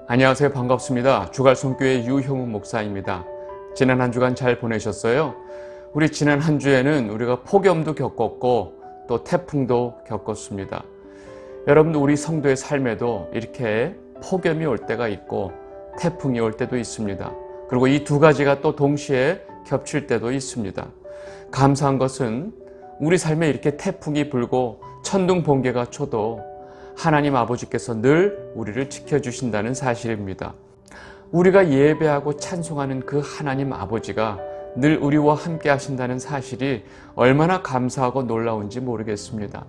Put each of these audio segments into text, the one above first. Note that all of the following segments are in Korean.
안녕하세요. 반갑습니다. 주갈성교회 유형욱 목사입니다. 지난 한 주간 잘 보내셨어요? 우리 지난 한 주에는 우리가 폭염도 겪었고 또 태풍도 겪었습니다. 여러분도 우리 성도의 삶에도 이렇게 폭염이 올 때가 있고 태풍이 올 때도 있습니다. 그리고 이 두 가지가 또 동시에 겹칠 때도 있습니다. 감사한 것은 우리 삶에 이렇게 태풍이 불고 천둥 번개가 쳐도 하나님 아버지께서 늘 우리를 지켜주신다는 사실입니다. 우리가 예배하고 찬송하는 그 하나님 아버지가 늘 우리와 함께 하신다는 사실이 얼마나 감사하고 놀라운지 모르겠습니다.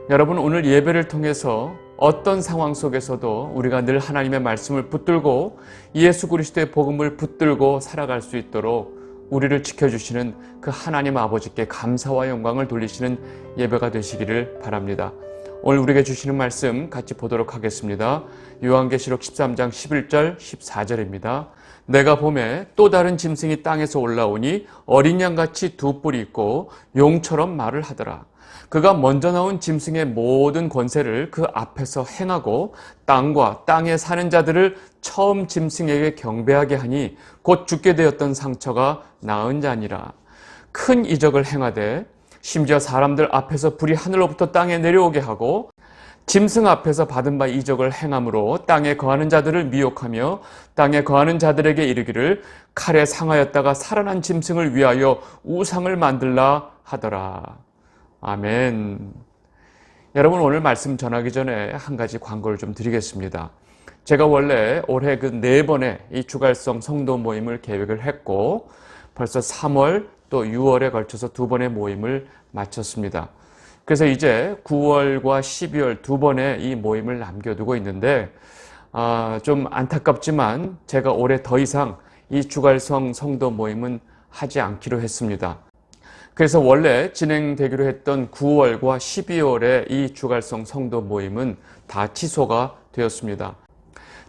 여러분, 오늘 예배를 통해서 어떤 상황 속에서도 우리가 늘 하나님의 말씀을 붙들고 예수 그리스도의 복음을 붙들고 살아갈 수 있도록 우리를 지켜주시는 그 하나님 아버지께 감사와 영광을 돌리시는 예배가 되시기를 바랍니다. 오늘 우리에게 주시는 말씀 같이 보도록 하겠습니다. 요한계시록 13장 11절 14절입니다. 내가 보매 또 다른 짐승이 땅에서 올라오니 어린 양같이 두 뿔이 있고 용처럼 말을 하더라. 그가 먼저 나온 짐승의 모든 권세를 그 앞에서 행하고 땅과 땅에 사는 자들을 처음 짐승에게 경배하게 하니 곧 죽게 되었던 상처가 나은 자니라. 큰 이적을 행하되 심지어 사람들 앞에서 불이 하늘로부터 땅에 내려오게 하고 짐승 앞에서 받은 바 이적을 행함으로 땅에 거하는 자들을 미혹하며 땅에 거하는 자들에게 이르기를 칼에 상하였다가 살아난 짐승을 위하여 우상을 만들라 하더라. 아멘. 여러분, 오늘 말씀 전하기 전에 한 가지 광고를 좀 드리겠습니다. 제가 원래 올해 그 4번의 이 주갈성 성도 모임을 계획을 했고 벌써 3월 또 6월에 걸쳐서 2번의 모임을 마쳤습니다. 그래서 이제 9월과 12월 2번의 이 모임을 남겨두고 있는데 좀 안타깝지만 제가 올해 더 이상 이 주갈성 성도 모임은 하지 않기로 했습니다. 그래서 원래 진행되기로 했던 9월과 12월의 이 주갈성 성도 모임은 다 취소가 되었습니다.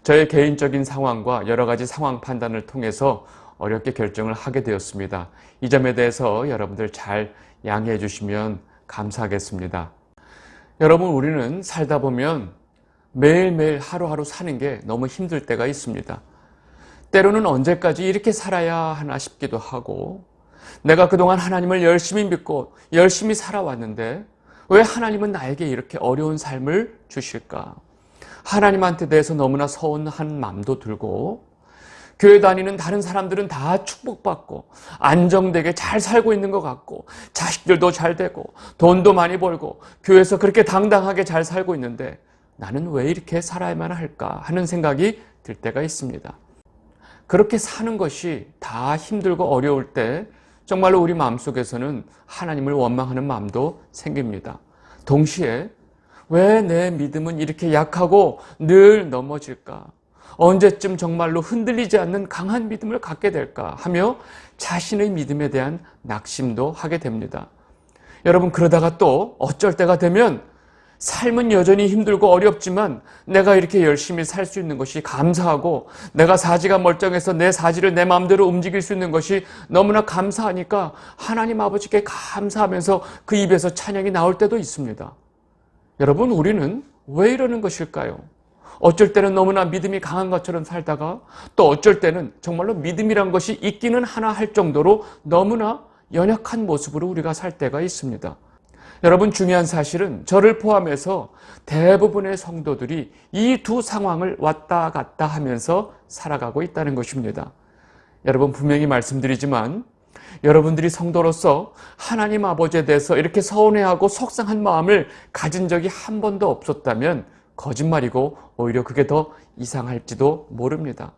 저의 개인적인 상황과 여러 가지 상황 판단을 통해서 어렵게 결정을 하게 되었습니다. 이 점에 대해서 여러분들 잘 양해해 주시면 감사하겠습니다. 여러분, 우리는 살다 보면 매일매일 하루하루 사는 게 너무 힘들 때가 있습니다. 때로는 언제까지 이렇게 살아야 하나 싶기도 하고, 내가 그동안 하나님을 열심히 믿고 열심히 살아왔는데 왜 하나님은 나에게 이렇게 어려운 삶을 주실까? 하나님한테 대해서 너무나 서운한 마음도 들고, 교회 다니는 다른 사람들은 다 축복받고 안정되게 잘 살고 있는 것 같고 자식들도 잘 되고 돈도 많이 벌고 교회에서 그렇게 당당하게 잘 살고 있는데 나는 왜 이렇게 살아야만 할까 하는 생각이 들 때가 있습니다. 그렇게 사는 것이 다 힘들고 어려울 때 정말로 우리 마음속에서는 하나님을 원망하는 마음도 생깁니다. 동시에 왜 내 믿음은 이렇게 약하고 늘 넘어질까? 언제쯤 정말로 흔들리지 않는 강한 믿음을 갖게 될까 하며 자신의 믿음에 대한 낙심도 하게 됩니다. 여러분, 그러다가 또 어쩔 때가 되면 삶은 여전히 힘들고 어렵지만 내가 이렇게 열심히 살 수 있는 것이 감사하고 내가 사지가 멀쩡해서 내 사지를 내 마음대로 움직일 수 있는 것이 너무나 감사하니까 하나님 아버지께 감사하면서 그 입에서 찬양이 나올 때도 있습니다. 여러분, 우리는 왜 이러는 것일까요? 어쩔 때는 너무나 믿음이 강한 것처럼 살다가 또 어쩔 때는 정말로 믿음이란 것이 있기는 하나 할 정도로 너무나 연약한 모습으로 우리가 살 때가 있습니다. 여러분, 중요한 사실은 저를 포함해서 대부분의 성도들이 이 두 상황을 왔다 갔다 하면서 살아가고 있다는 것입니다. 여러분, 분명히 말씀드리지만 여러분들이 성도로서 하나님 아버지에 대해서 이렇게 서운해하고 속상한 마음을 가진 적이 한 번도 없었다면 거짓말이고 오히려 그게 더 이상할지도 모릅니다.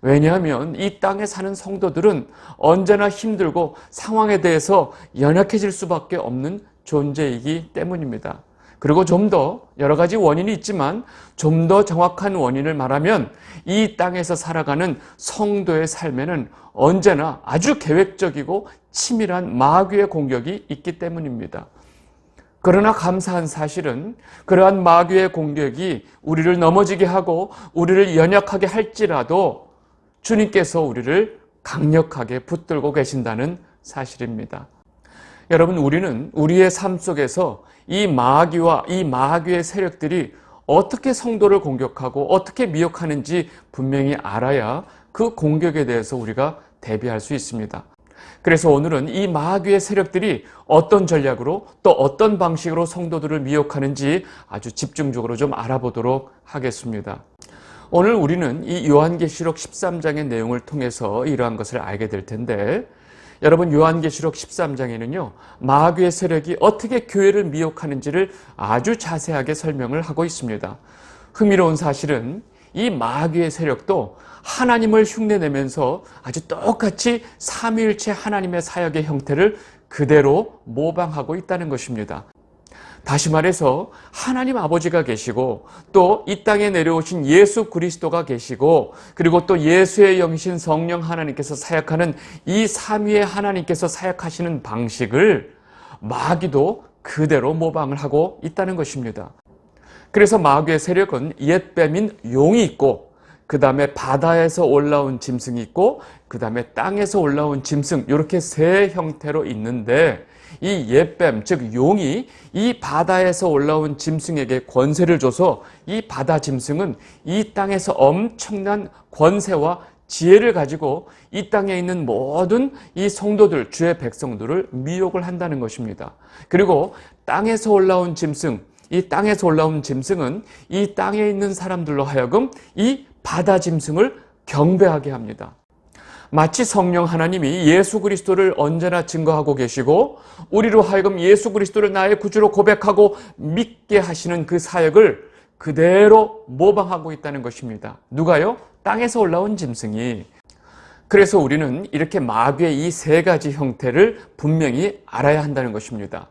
왜냐하면 이 땅에 사는 성도들은 언제나 힘들고 상황에 대해서 연약해질 수밖에 없는 존재이기 때문입니다. 그리고 좀 더 여러 가지 원인이 있지만 좀 더 정확한 원인을 말하면 이 땅에서 살아가는 성도의 삶에는 언제나 아주 계획적이고 치밀한 마귀의 공격이 있기 때문입니다. 그러나 감사한 사실은 그러한 마귀의 공격이 우리를 넘어지게 하고 우리를 연약하게 할지라도 주님께서 우리를 강력하게 붙들고 계신다는 사실입니다. 여러분, 우리는 우리의 삶 속에서 이 마귀와 이 마귀의 세력들이 어떻게 성도를 공격하고 어떻게 미혹하는지 분명히 알아야 그 공격에 대해서 우리가 대비할 수 있습니다. 그래서 오늘은 이 마귀의 세력들이 어떤 전략으로 또 어떤 방식으로 성도들을 미혹하는지 아주 집중적으로 좀 알아보도록 하겠습니다. 오늘 우리는 이 요한계시록 13장의 내용을 통해서 이러한 것을 알게 될 텐데, 여러분, 요한계시록 13장에는요 마귀의 세력이 어떻게 교회를 미혹하는지를 아주 자세하게 설명을 하고 있습니다. 흥미로운 사실은 이 마귀의 세력도 하나님을 흉내내면서 아주 똑같이 삼위일체 하나님의 사역의 형태를 그대로 모방하고 있다는 것입니다. 다시 말해서 하나님 아버지가 계시고 또 이 땅에 내려오신 예수 그리스도가 계시고 그리고 또 예수의 영이신 성령 하나님께서 사역하는 이 삼위의 하나님께서 사역하시는 방식을 마귀도 그대로 모방을 하고 있다는 것입니다. 그래서 마귀의 세력은 옛뱀인 용이 있고 그 다음에 바다에서 올라온 짐승이 있고 그 다음에 땅에서 올라온 짐승, 이렇게 세 형태로 있는데, 이 옛뱀 즉 용이 이 바다에서 올라온 짐승에게 권세를 줘서 이 바다 짐승은 이 땅에서 엄청난 권세와 지혜를 가지고 이 땅에 있는 모든 이 성도들, 주의 백성들을 미혹을 한다는 것입니다. 그리고 땅에서 올라온 짐승, 이 땅에서 올라온 짐승은 이 땅에 있는 사람들로 하여금 이 바다 짐승을 경배하게 합니다. 마치 성령 하나님이 예수 그리스도를 언제나 증거하고 계시고 우리로 하여금 예수 그리스도를 나의 구주로 고백하고 믿게 하시는 그 사역을 그대로 모방하고 있다는 것입니다. 누가요? 땅에서 올라온 짐승이. 그래서 우리는 이렇게 마귀의 이 세 가지 형태를 분명히 알아야 한다는 것입니다.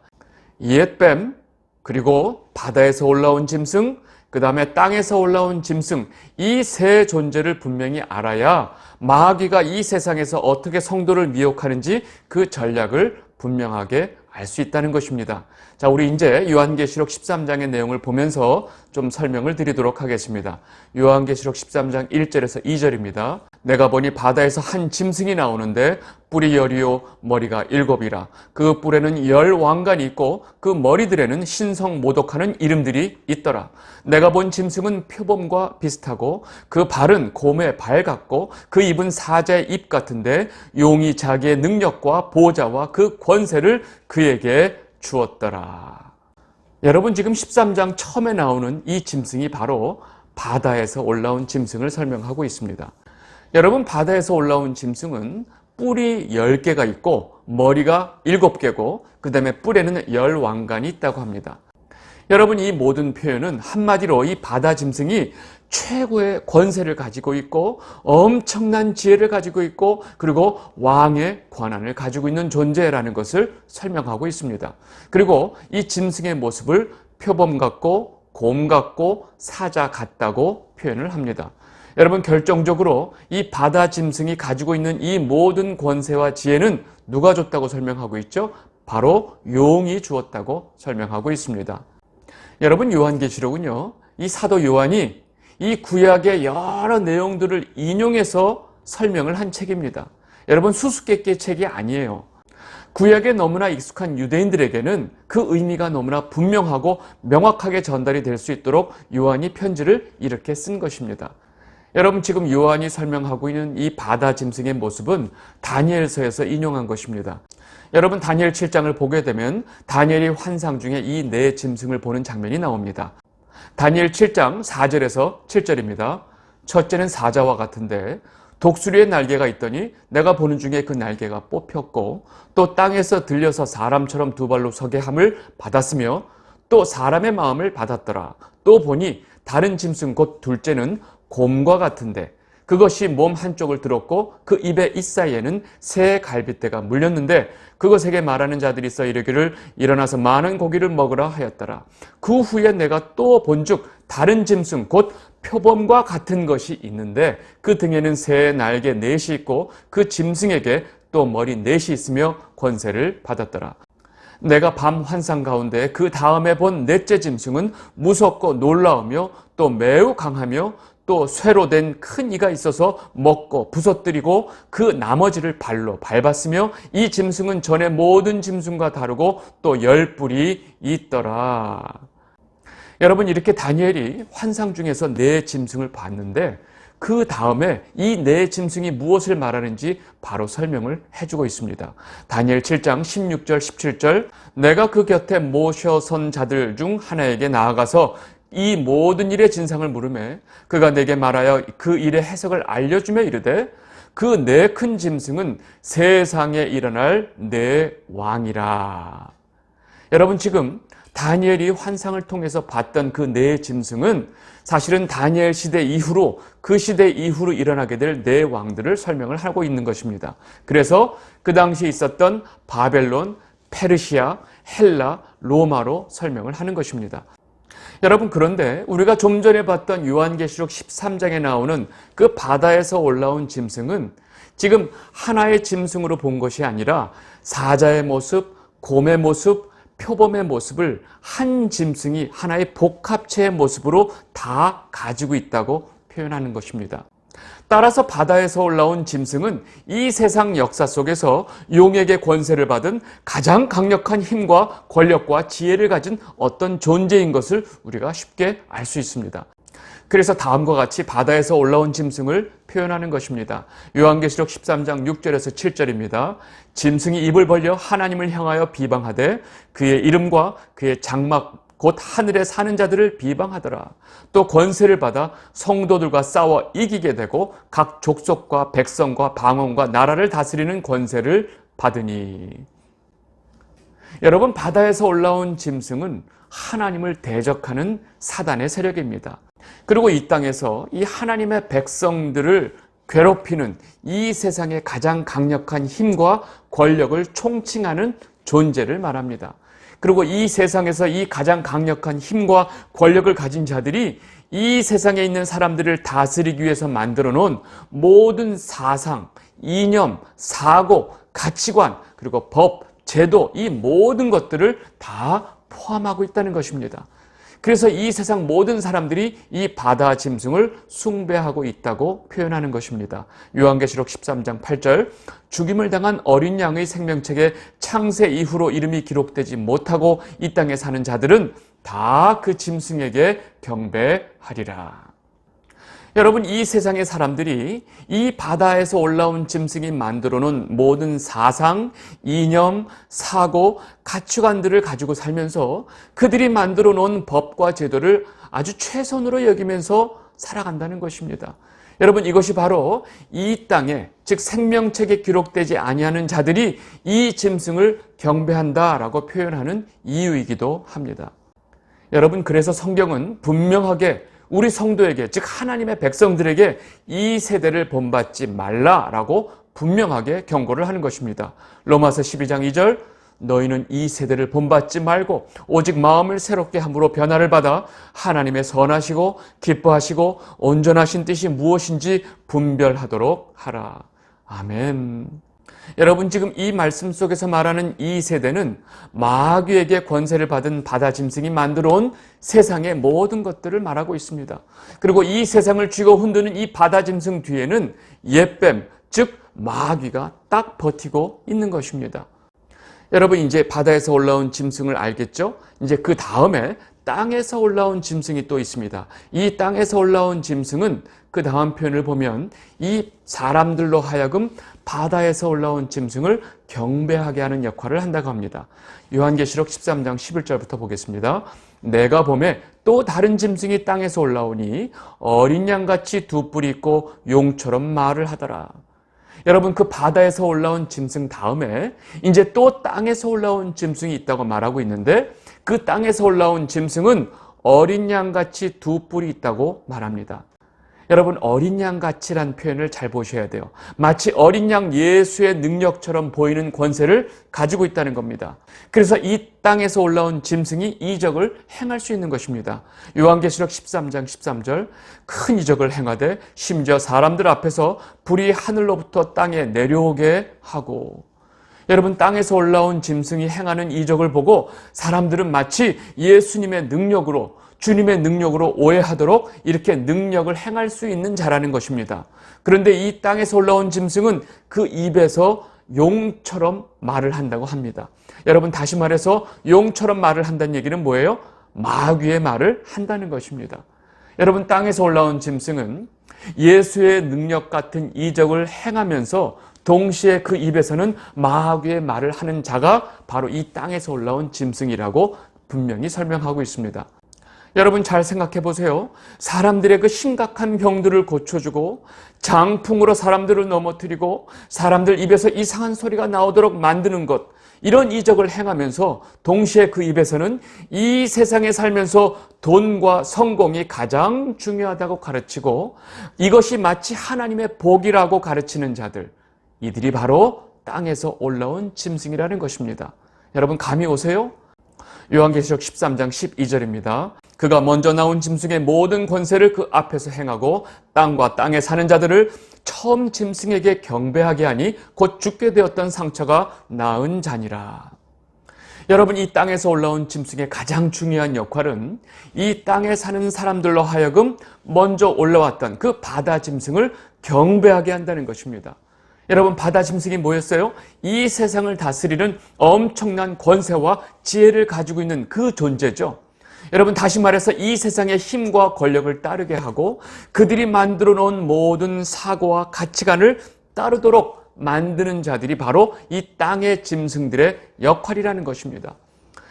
옛뱀, 그리고 바다에서 올라온 짐승, 그 다음에 땅에서 올라온 짐승, 이 세 존재를 분명히 알아야 마귀가 이 세상에서 어떻게 성도를 미혹하는지 그 전략을 분명하게 알 수 있다는 것입니다. 자, 우리 이제 요한계시록 13장의 내용을 보면서 좀 설명을 드리도록 하겠습니다. 요한계시록 13장 1절에서 2절입니다. 내가 보니 바다에서 한 짐승이 나오는데 뿔이 10이요 머리가 7이라. 그 뿔에는 10왕관이 있고 그 머리들에는 신성 모독하는 이름들이 있더라. 내가 본 짐승은 표범과 비슷하고 그 발은 곰의 발 같고 그 입은 사자의 입 같은데 용이 자기의 능력과 보좌와 그 권세를 그에게 주었더라. 여러분, 지금 13장 처음에 나오는 이 짐승이 바로 바다에서 올라온 짐승을 설명하고 있습니다. 여러분, 바다에서 올라온 짐승은 뿔이 10개가 있고 머리가 7개고 그 다음에 뿔에는 10왕관이 있다고 합니다. 여러분, 이 모든 표현은 한마디로 이 바다 짐승이 최고의 권세를 가지고 있고 엄청난 지혜를 가지고 있고 그리고 왕의 권한을 가지고 있는 존재라는 것을 설명하고 있습니다. 그리고 이 짐승의 모습을 표범 같고 곰 같고 사자 같다고 표현을 합니다. 여러분, 결정적으로 이 바다 짐승이 가지고 있는 이 모든 권세와 지혜는 누가 줬다고 설명하고 있죠? 바로 용이 주었다고 설명하고 있습니다. 여러분, 요한계시록은요, 이 사도 요한이 이 구약의 여러 내용들을 인용해서 설명을 한 책입니다. 여러분, 수수께끼의 책이 아니에요. 구약에 너무나 익숙한 유대인들에게는 그 의미가 너무나 분명하고 명확하게 전달이 될 수 있도록 요한이 편지를 이렇게 쓴 것입니다. 여러분, 지금 요한이 설명하고 있는 이 바다 짐승의 모습은 다니엘서에서 인용한 것입니다. 여러분, 다니엘 7장을 보게 되면 다니엘이 환상 중에 이 네 짐승을 보는 장면이 나옵니다. 다니엘 7장 4절에서 7절입니다. 첫째는 사자와 같은데 독수리의 날개가 있더니 내가 보는 중에 그 날개가 뽑혔고 또 땅에서 들려서 사람처럼 두 발로 서게 함을 받았으며 또 사람의 마음을 받았더라. 또 보니 다른 짐승 곧 둘째는 곰과 같은데 그것이 몸 한쪽을 들었고 그 입의 잇사이에는 새 갈빗대가 물렸는데 그것에게 말하는 자들이 있어 이르기를 일어나서 많은 고기를 먹으라 하였더라. 그 후에 내가 또 본즉 다른 짐승 곧 표범과 같은 것이 있는데 그 등에는 새 날개 넷이 있고 그 짐승에게 또 머리 넷이 있으며 권세를 받았더라. 내가 밤 환상 가운데 그 다음에 본 넷째 짐승은 무섭고 놀라우며 또 매우 강하며 또 쇠로 된 큰 이가 있어서 먹고 부서뜨리고 그 나머지를 발로 밟았으며 이 짐승은 전에 모든 짐승과 다르고 또 10뿔이 있더라. 여러분, 이렇게 다니엘이 환상 중에서 네 짐승을 봤는데 그 다음에 이 네 짐승이 무엇을 말하는지 바로 설명을 해주고 있습니다. 다니엘 7장 16절 17절, 내가 그 곁에 모셔선 자들 중 하나에게 나아가서 이 모든 일의 진상을 물으매 그가 내게 말하여 그 일의 해석을 알려주며 이르되 그 네 큰 짐승은 세상에 일어날 네 왕이라. 여러분, 지금 다니엘이 환상을 통해서 봤던 그 네 짐승은 사실은 다니엘 시대 이후로, 그 시대 이후로 일어나게 될 네 왕들을 설명을 하고 있는 것입니다. 그래서 그 당시에 있었던 바벨론, 페르시아, 헬라, 로마로 설명을 하는 것입니다. 여러분, 그런데 우리가 좀 전에 봤던 요한계시록 13장에 나오는 그 바다에서 올라온 짐승은 지금 하나의 짐승으로 본 것이 아니라 사자의 모습, 곰의 모습, 표범의 모습을 한 짐승이 하나의 복합체의 모습으로 다 가지고 있다고 표현하는 것입니다. 따라서 바다에서 올라온 짐승은 이 세상 역사 속에서 용에게 권세를 받은 가장 강력한 힘과 권력과 지혜를 가진 어떤 존재인 것을 우리가 쉽게 알 수 있습니다. 그래서 다음과 같이 바다에서 올라온 짐승을 표현하는 것입니다. 요한계시록 13장 6절에서 7절입니다. 짐승이 입을 벌려 하나님을 향하여 비방하되 그의 이름과 그의 장막 곧 하늘에 사는 자들을 비방하더라. 또 권세를 받아 성도들과 싸워 이기게 되고 각 족속과 백성과 방언과 나라를 다스리는 권세를 받으니. 여러분, 바다에서 올라온 짐승은 하나님을 대적하는 사단의 세력입니다. 그리고 이 땅에서 이 하나님의 백성들을 괴롭히는 이 세상의 가장 강력한 힘과 권력을 총칭하는 존재를 말합니다. 그리고 이 세상에서 이 가장 강력한 힘과 권력을 가진 자들이 이 세상에 있는 사람들을 다스리기 위해서 만들어 놓은 모든 사상, 이념, 사고, 가치관, 그리고 법, 제도, 이 모든 것들을 다 포함하고 있다는 것입니다. 그래서 이 세상 모든 사람들이 이 바다 짐승을 숭배하고 있다고 표현하는 것입니다. 요한계시록 13장 8절, 죽임을 당한 어린 양의 생명책에 창세 이후로 이름이 기록되지 못하고 이 땅에 사는 자들은 다 그 짐승에게 경배하리라. 여러분, 이 세상의 사람들이 이 바다에서 올라온 짐승이 만들어 놓은 모든 사상, 이념, 사고, 가치관들을 가지고 살면서 그들이 만들어 놓은 법과 제도를 아주 최선으로 여기면서 살아간다는 것입니다. 여러분, 이것이 바로 이 땅에, 즉 생명책에 기록되지 아니하는 자들이 이 짐승을 경배한다라고 표현하는 이유이기도 합니다. 여러분, 그래서 성경은 분명하게 우리 성도에게, 즉 하나님의 백성들에게 이 세대를 본받지 말라라고 분명하게 경고를 하는 것입니다. 로마서 12장 2절, 너희는 이 세대를 본받지 말고 오직 마음을 새롭게 함으로 변화를 받아 하나님의 선하시고 기뻐하시고 온전하신 뜻이 무엇인지 분별하도록 하라. 아멘. 여러분, 지금 이 말씀 속에서 말하는 이 세대는 마귀에게 권세를 받은 바다 짐승이 만들어 온 세상의 모든 것들을 말하고 있습니다. 그리고 이 세상을 쥐고 흔드는 이 바다 짐승 뒤에는 옛뱀, 즉 마귀가 딱 버티고 있는 것입니다. 여러분, 이제 바다에서 올라온 짐승을 알겠죠? 이제 그 다음에 땅에서 올라온 짐승이 또 있습니다. 이 땅에서 올라온 짐승은 그 다음 표현을 보면 이 사람들로 하여금 바다에서 올라온 짐승을 경배하게 하는 역할을 한다고 합니다. 요한계시록 13장 11절부터 보겠습니다. 내가 보매 또 다른 짐승이 땅에서 올라오니 어린 양같이 두 뿔이 있고 용처럼 말을 하더라. 여러분, 그 바다에서 올라온 짐승 다음에 이제 또 땅에서 올라온 짐승이 있다고 말하고 있는데 그 땅에서 올라온 짐승은 어린 양같이 두 뿔이 있다고 말합니다. 여러분, 어린 양같이란 표현을 잘 보셔야 돼요. 마치 어린 양 예수의 능력처럼 보이는 권세를 가지고 있다는 겁니다. 그래서 이 땅에서 올라온 짐승이 이적을 행할 수 있는 것입니다. 요한계시록 13장 13절, 큰 이적을 행하되 심지어 사람들 앞에서 불이 하늘로부터 땅에 내려오게 하고. 여러분, 땅에서 올라온 짐승이 행하는 이적을 보고 사람들은 마치 예수님의 능력으로, 주님의 능력으로 오해하도록 이렇게 능력을 행할 수 있는 자라는 것입니다. 그런데 이 땅에서 올라온 짐승은 그 입에서 용처럼 말을 한다고 합니다. 여러분, 다시 말해서 용처럼 말을 한다는 얘기는 뭐예요? 마귀의 말을 한다는 것입니다. 여러분, 땅에서 올라온 짐승은 예수의 능력 같은 이적을 행하면서 동시에 그 입에서는 마귀의 말을 하는 자가 바로 이 땅에서 올라온 짐승이라고 분명히 설명하고 있습니다. 여러분, 잘 생각해 보세요. 사람들의 그 심각한 병들을 고쳐주고 장풍으로 사람들을 넘어뜨리고 사람들 입에서 이상한 소리가 나오도록 만드는 것, 이런 이적을 행하면서 동시에 그 입에서는 이 세상에 살면서 돈과 성공이 가장 중요하다고 가르치고 이것이 마치 하나님의 복이라고 가르치는 자들, 이들이 바로 땅에서 올라온 짐승이라는 것입니다. 여러분, 감이 오세요? 요한계시록 13장 12절입니다. 그가 먼저 나온 짐승의 모든 권세를 그 앞에서 행하고 땅과 땅에 사는 자들을 처음 짐승에게 경배하게 하니 곧 죽게 되었던 상처가 나은 자니라. 여러분, 이 땅에서 올라온 짐승의 가장 중요한 역할은 이 땅에 사는 사람들로 하여금 먼저 올라왔던 그 바다 짐승을 경배하게 한다는 것입니다. 여러분, 바다 짐승이 뭐였어요? 이 세상을 다스리는 엄청난 권세와 지혜를 가지고 있는 그 존재죠. 여러분, 다시 말해서 이 세상의 힘과 권력을 따르게 하고 그들이 만들어 놓은 모든 사고와 가치관을 따르도록 만드는 자들이 바로 이 땅의 짐승들의 역할이라는 것입니다.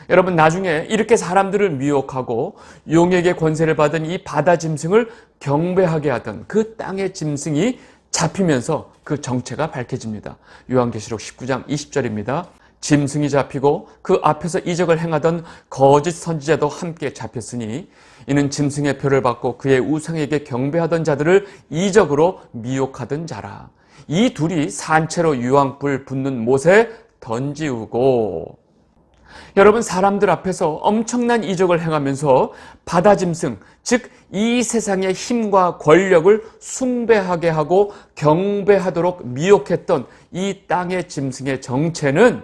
여러분, 나중에 이렇게 사람들을 미혹하고 용에게 권세를 받은 이 바다 짐승을 경배하게 하던 그 땅의 짐승이 잡히면서 그 정체가 밝혀집니다. 요한계시록 19장 20절입니다. 짐승이 잡히고 그 앞에서 이적을 행하던 거짓 선지자도 함께 잡혔으니 이는 짐승의 표를 받고 그의 우상에게 경배하던 자들을 이적으로 미혹하던 자라. 이 둘이 산채로 유황불 붙는 못에 던지우고. 여러분, 사람들 앞에서 엄청난 이적을 행하면서 바다 짐승, 즉 이 세상의 힘과 권력을 숭배하게 하고 경배하도록 미혹했던 이 땅의 짐승의 정체는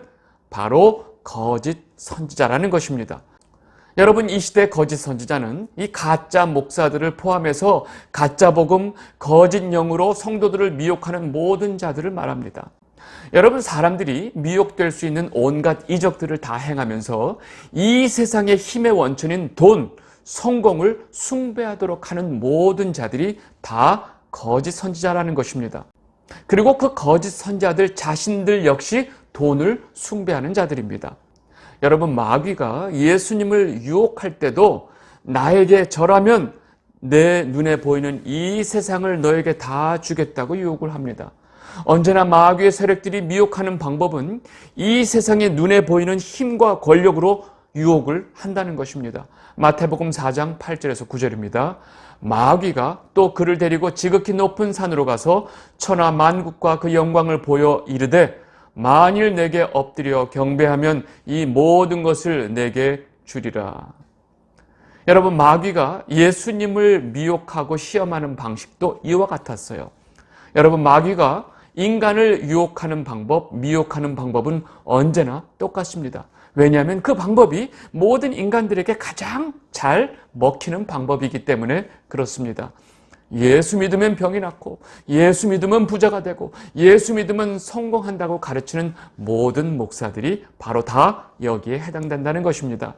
바로 거짓 선지자라는 것입니다. 여러분, 이 시대 거짓 선지자는 이 가짜 목사들을 포함해서 가짜 복음, 거짓 영으로 성도들을 미혹하는 모든 자들을 말합니다. 여러분, 사람들이 미혹될 수 있는 온갖 이적들을 다 행하면서 이 세상의 힘의 원천인 돈, 성공을 숭배하도록 하는 모든 자들이 다 거짓 선지자라는 것입니다. 그리고 그 거짓 선지자들 자신들 역시 돈을 숭배하는 자들입니다. 여러분, 마귀가 예수님을 유혹할 때도 나에게 절하면 내 눈에 보이는 이 세상을 너에게 다 주겠다고 유혹을 합니다. 언제나 마귀의 세력들이 미혹하는 방법은 이 세상의 눈에 보이는 힘과 권력으로 유혹을 한다는 것입니다. 마태복음 4장 8절에서 9절입니다. 마귀가 또 그를 데리고 지극히 높은 산으로 가서 천하 만국과 그 영광을 보여 이르되 만일 내게 엎드려 경배하면 이 모든 것을 내게 주리라. 여러분, 마귀가 예수님을 미혹하고 시험하는 방식도 이와 같았어요. 여러분, 마귀가 인간을 유혹하는 방법, 미혹하는 방법은 언제나 똑같습니다. 왜냐하면 그 방법이 모든 인간들에게 가장 잘 먹히는 방법이기 때문에 그렇습니다. 예수 믿으면 병이 낫고 예수 믿으면 부자가 되고 예수 믿으면 성공한다고 가르치는 모든 목사들이 바로 다 여기에 해당된다는 것입니다.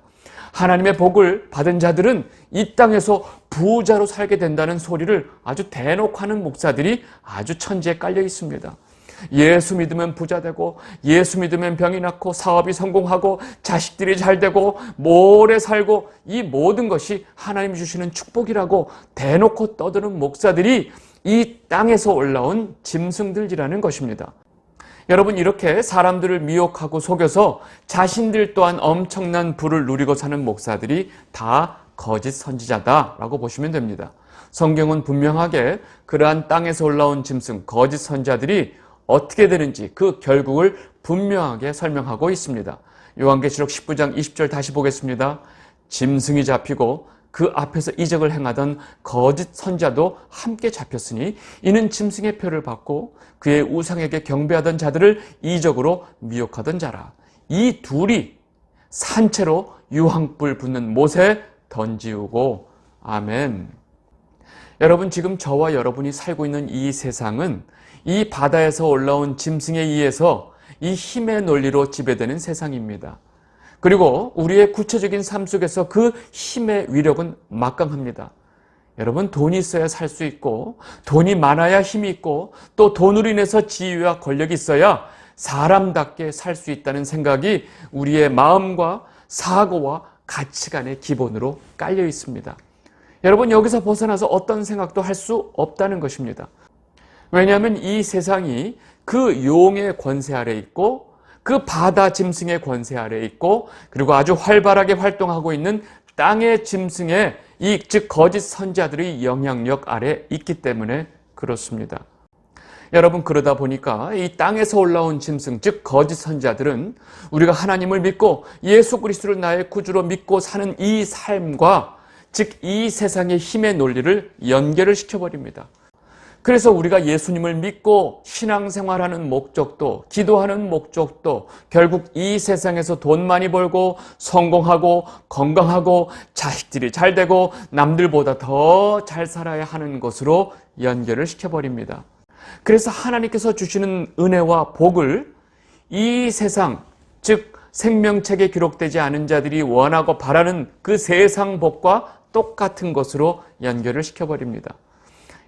하나님의 복을 받은 자들은 이 땅에서 부자로 살게 된다는 소리를 아주 대놓고 하는 목사들이 아주 천지에 깔려 있습니다. 예수 믿으면 부자 되고 예수 믿으면 병이 낫고 사업이 성공하고 자식들이 잘 되고 오래 살고 이 모든 것이 하나님이 주시는 축복이라고 대놓고 떠드는 목사들이 이 땅에서 올라온 짐승들이라는 것입니다. 여러분, 이렇게 사람들을 미혹하고 속여서 자신들 또한 엄청난 부를 누리고 사는 목사들이 다 거짓 선지자다라고 보시면 됩니다. 성경은 분명하게 그러한 땅에서 올라온 짐승, 거짓 선지자들이 어떻게 되는지 그 결국을 분명하게 설명하고 있습니다. 요한계시록 19장 20절 다시 보겠습니다. 짐승이 잡히고 그 앞에서 이적을 행하던 거짓 선지자도 함께 잡혔으니 이는 짐승의 표를 받고 그의 우상에게 경배하던 자들을 이적으로 미혹하던 자라. 이 둘이 산채로 유황불 붙는 못에 던지우고. 아멘. 여러분, 지금 저와 여러분이 살고 있는 이 세상은 이 바다에서 올라온 짐승에 의해서 이 힘의 논리로 지배되는 세상입니다. 그리고 우리의 구체적인 삶 속에서 그 힘의 위력은 막강합니다. 여러분, 돈이 있어야 살 수 있고, 돈이 많아야 힘이 있고, 또 돈으로 인해서 지위와 권력이 있어야 사람답게 살 수 있다는 생각이 우리의 마음과 사고와 가치관의 기본으로 깔려 있습니다. 여러분, 여기서 벗어나서 어떤 생각도 할 수 없다는 것입니다. 왜냐하면 이 세상이 그 용의 권세 아래 있고, 그 바다 짐승의 권세 아래 있고, 그리고 아주 활발하게 활동하고 있는 땅의 짐승의 즉 거짓 선지자들의 영향력 아래 있기 때문에 그렇습니다. 여러분, 그러다 보니까 이 땅에서 올라온 짐승, 즉 거짓 선지자들은 우리가 하나님을 믿고 예수 그리스도를 나의 구주로 믿고 사는 이 삶과 즉 이 세상의 힘의 논리를 연결을 시켜버립니다. 그래서 우리가 예수님을 믿고 신앙생활하는 목적도, 기도하는 목적도 결국 이 세상에서 돈 많이 벌고 성공하고 건강하고 자식들이 잘 되고 남들보다 더 잘 살아야 하는 것으로 연결을 시켜버립니다. 그래서 하나님께서 주시는 은혜와 복을 이 세상, 즉 생명책에 기록되지 않은 자들이 원하고 바라는 그 세상 복과 똑같은 것으로 연결을 시켜버립니다.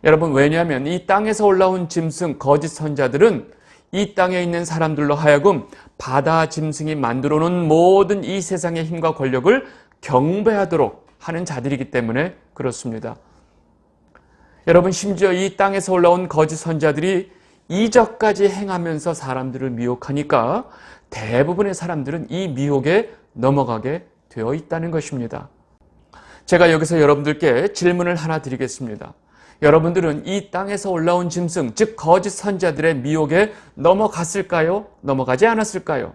여러분, 왜냐하면 이 땅에서 올라온 짐승, 거짓 선자들은 이 땅에 있는 사람들로 하여금 바다 짐승이 만들어 놓은 모든 이 세상의 힘과 권력을 경배하도록 하는 자들이기 때문에 그렇습니다. 여러분, 심지어 이 땅에서 올라온 거짓 선자들이 이적까지 행하면서 사람들을 미혹하니까 대부분의 사람들은 이 미혹에 넘어가게 되어 있다는 것입니다. 제가 여기서 여러분들께 질문을 하나 드리겠습니다. 여러분들은 이 땅에서 올라온 짐승, 즉 거짓 선지자들의 미혹에 넘어갔을까요? 넘어가지 않았을까요?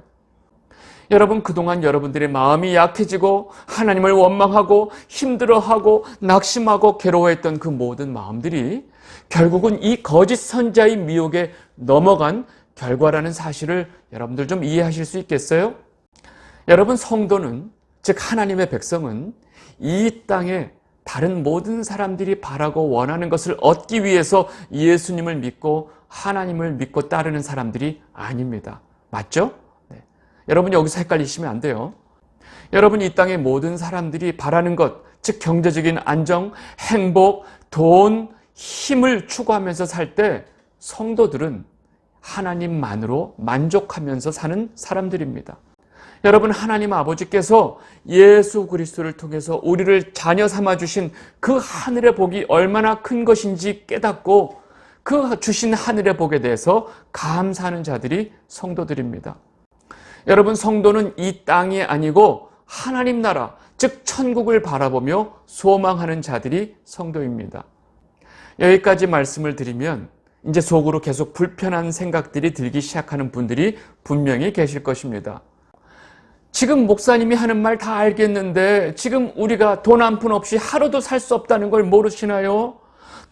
여러분, 그동안 여러분들의 마음이 약해지고 하나님을 원망하고 힘들어하고 낙심하고 괴로워했던 그 모든 마음들이 결국은 이 거짓 선지자의 미혹에 넘어간 결과라는 사실을 여러분들 좀 이해하실 수 있겠어요? 여러분, 성도는, 즉 하나님의 백성은 이 땅에 다른 모든 사람들이 바라고 원하는 것을 얻기 위해서 예수님을 믿고 하나님을 믿고 따르는 사람들이 아닙니다. 맞죠? 네. 여러분, 여기서 헷갈리시면 안 돼요. 여러분, 이 땅의 모든 사람들이 바라는 것, 즉 경제적인 안정, 행복, 돈, 힘을 추구하면서 살 때 성도들은 하나님만으로 만족하면서 사는 사람들입니다. 여러분, 하나님 아버지께서 예수 그리스도를 통해서 우리를 자녀 삼아주신 그 하늘의 복이 얼마나 큰 것인지 깨닫고 그 주신 하늘의 복에 대해서 감사하는 자들이 성도들입니다. 여러분, 성도는 이 땅이 아니고 하나님 나라, 즉 천국을 바라보며 소망하는 자들이 성도입니다. 여기까지 말씀을 드리면 이제 속으로 계속 불편한 생각들이 들기 시작하는 분들이 분명히 계실 것입니다. 지금 목사님이 하는 말 다 알겠는데 지금 우리가 돈 한 푼 없이 하루도 살 수 없다는 걸 모르시나요?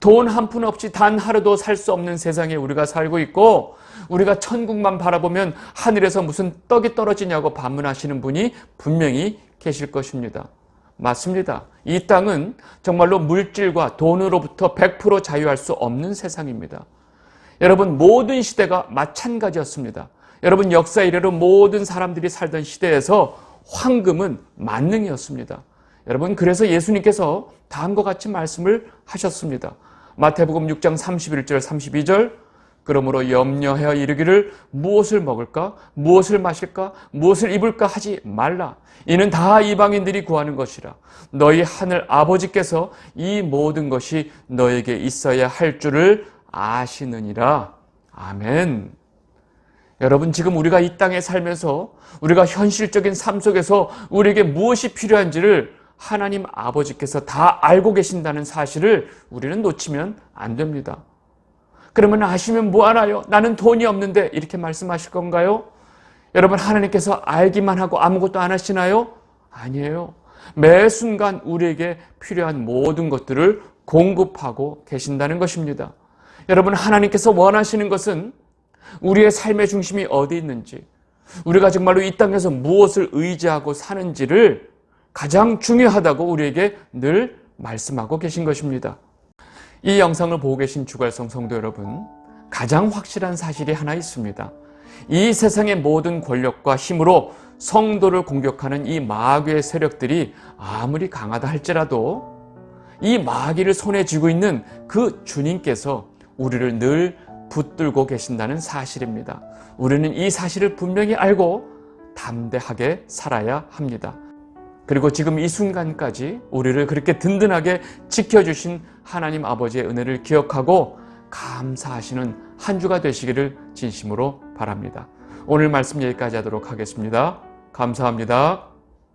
돈 한 푼 없이 단 하루도 살 수 없는 세상에 우리가 살고 있고 우리가 천국만 바라보면 하늘에서 무슨 떡이 떨어지냐고 반문하시는 분이 분명히 계실 것입니다. 맞습니다. 이 땅은 정말로 물질과 돈으로부터 100% 자유할 수 없는 세상입니다. 여러분, 모든 시대가 마찬가지였습니다. 여러분, 역사 이래로 모든 사람들이 살던 시대에서 황금은 만능이었습니다. 여러분, 그래서 예수님께서 다음과 같이 말씀을 하셨습니다. 마태복음 6장 31절 32절 그러므로 염려하여 이르기를 무엇을 먹을까 무엇을 마실까 무엇을 입을까 하지 말라. 이는 다 이방인들이 구하는 것이라. 너희 하늘 아버지께서 이 모든 것이 너에게 있어야 할 줄을 아시느니라. 아멘. 여러분, 지금 우리가 이 땅에 살면서 우리가 현실적인 삶 속에서 우리에게 무엇이 필요한지를 하나님 아버지께서 다 알고 계신다는 사실을 우리는 놓치면 안 됩니다. 그러면 아시면 뭐하나요? 나는 돈이 없는데 이렇게 말씀하실 건가요? 여러분, 하나님께서 알기만 하고 아무것도 안 하시나요? 아니에요. 매 순간 우리에게 필요한 모든 것들을 공급하고 계신다는 것입니다. 여러분, 하나님께서 원하시는 것은 우리의 삶의 중심이 어디 있는지, 우리가 정말로 이 땅에서 무엇을 의지하고 사는지를 가장 중요하다고 우리에게 늘 말씀하고 계신 것입니다. 이 영상을 보고 계신 주갈성 성도 여러분, 가장 확실한 사실이 하나 있습니다. 이 세상의 모든 권력과 힘으로 성도를 공격하는 이 마귀의 세력들이 아무리 강하다 할지라도 이 마귀를 손에 쥐고 있는 그 주님께서 우리를 늘 붙들고 계신다는 사실입니다. 우리는 이 사실을 분명히 알고 담대하게 살아야 합니다. 그리고 지금 이 순간까지 우리를 그렇게 든든하게 지켜주신 하나님 아버지의 은혜를 기억하고 감사하시는 한 주가 되시기를 진심으로 바랍니다. 오늘 말씀 여기까지 하도록 하겠습니다. 감사합니다.